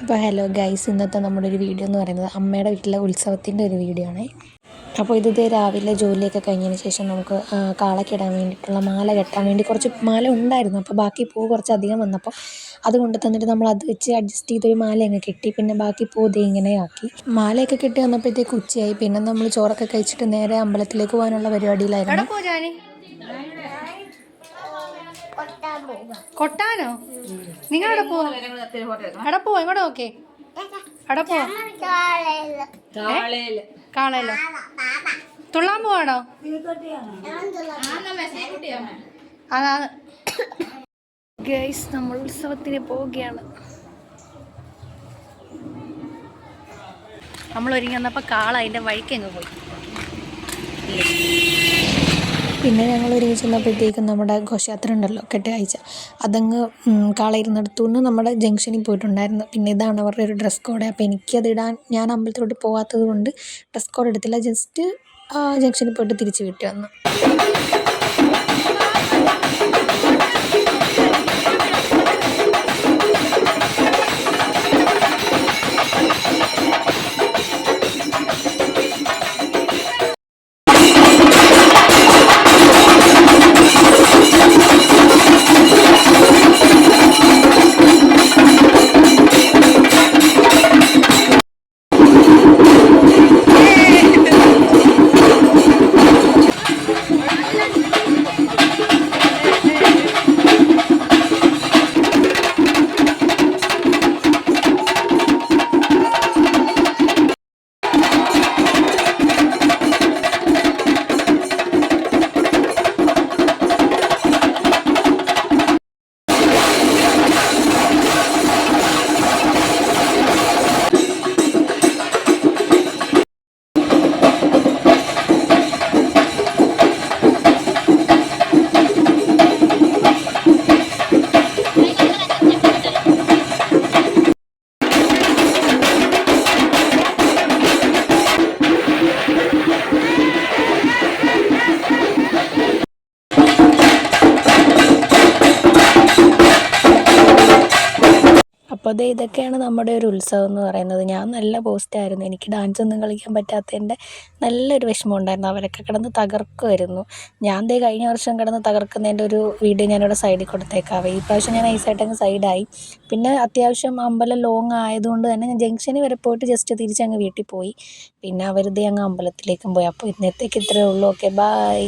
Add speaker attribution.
Speaker 1: അപ്പോൾ hello guys, ഇന്നത്തെ നമ്മുടെ ഒരു വീഡിയോ എന്ന് പറയുന്നത് അമ്മയുടെ വീട്ടിലെ ഉത്സവത്തിൻ്റെ ഒരു വീഡിയോ ആണ്. അപ്പോൾ ഇത് രാവിലെ ജോലിയൊക്കെ കഴിഞ്ഞതിന് ശേഷം നമുക്ക് കാളക്കിടാൻ വേണ്ടിയിട്ടുള്ള മാല കെട്ടാൻ വേണ്ടി കുറച്ച് മാല ഉണ്ടായിരുന്നു. അപ്പോൾ ബാക്കി പൂ കുറച്ച് അധികം വന്നപ്പോൾ അത് കൊണ്ട് തന്നിട്ട് നമ്മൾ അത് വെച്ച് അഡ്ജസ്റ്റ് ചെയ്തൊരു മാല അങ്ങ് കെട്ടി. പിന്നെ ബാക്കി പൂ ദേ ഇങ്ങനെ ആക്കി. മാലയൊക്കെ കെട്ടി വന്നപ്പോഴത്തേക്ക് ഉച്ചയായി. പിന്നെ നമ്മൾ ചോറൊക്കെ കഴിച്ചിട്ട് നേരെ അമ്പലത്തിലേക്ക് പോകാനുള്ള പരിപാടിയിലായിരുന്നു.
Speaker 2: കൊട്ടാനോ? നിങ്ങൾ എവിടെ പോവാ? എവിടെ പോവാ? ഇങ്ങോട്ട് നോക്കേ. എവിടെ പോവാ? കാളയിലോ? തുള്ളാൻ പോവാണോ? അതാണ് ഗൈസ്, നമ്മൾ ഉത്സവത്തിന് പോവുകയാണ്. നമ്മൾ ഒരുങ്ങി വന്നപ്പോൾ കാള അതിൻ്റെ വഴിക്കങ്ങ് പോയി.
Speaker 1: പിന്നെ ഞങ്ങൾ ഒരുമിച്ച് ചെന്നപ്പോഴത്തേക്കും നമ്മുടെ ഘോഷയാത്ര ഉണ്ടല്ലോ, കെട്ടുകാഴ്ച, അതങ്ങ് കാളയിരുന്നിടത്തുനിന്ന് നമ്മുടെ ജംഗ്ഷനിൽ പോയിട്ടുണ്ടായിരുന്നു. പിന്നെ ഇതാണ് അവരുടെ ഒരു ഡ്രസ് കോഡ്. അപ്പോൾ എനിക്കതിടാൻ, ഞാൻ അമ്പലത്തിലോട്ട് പോകാത്തത് കൊണ്ട് ഡ്രസ് കോഡ് എടുത്തില്ല. ജസ്റ്റ് ജംഗ്ഷനിൽ പോയിട്ട് തിരിച്ച് വീട്ടിൽ വന്നു. അപ്പോൾ ഇതൊക്കെയാണ് നമ്മുടെ ഒരു ഉത്സവം എന്ന് പറയുന്നത്. ഞാൻ നല്ല പോസ്റ്റായിരുന്നു. എനിക്ക് ഡാൻസ് ഒന്നും കളിക്കാൻ പറ്റാത്തതിൻ്റെ നല്ലൊരു വിഷമം ഉണ്ടായിരുന്നു. അവരൊക്കെ കിടന്ന് തകർക്കുമായിരുന്നു. ഞാൻ കഴിഞ്ഞ വർഷം കിടന്ന് തകർക്കുന്നതിൻ്റെ ഒരു വീഡിയോ ഞാനിവിടെ സൈഡിൽ കൊടുത്തേക്കാവേ. ഈ പ്രാവശ്യം ഞാൻ നൈസായിട്ടങ്ങ് സൈഡായി. പിന്നെ അത്യാവശ്യം അമ്പലം ലോങ് ആയതുകൊണ്ട് തന്നെ ഞാൻ ജംഗ്ഷനിൽ വരെ പോയിട്ട് ജസ്റ്റ് തിരിച്ചങ്ങ് വീട്ടിൽ പോയി. പിന്നെ അവരിതേ അങ്ങ് അമ്പലത്തിലേക്കും പോയി. അപ്പോൾ ഇന്നത്തേക്ക് ഇത്രയേ ഉള്ളൂ. Okay, by.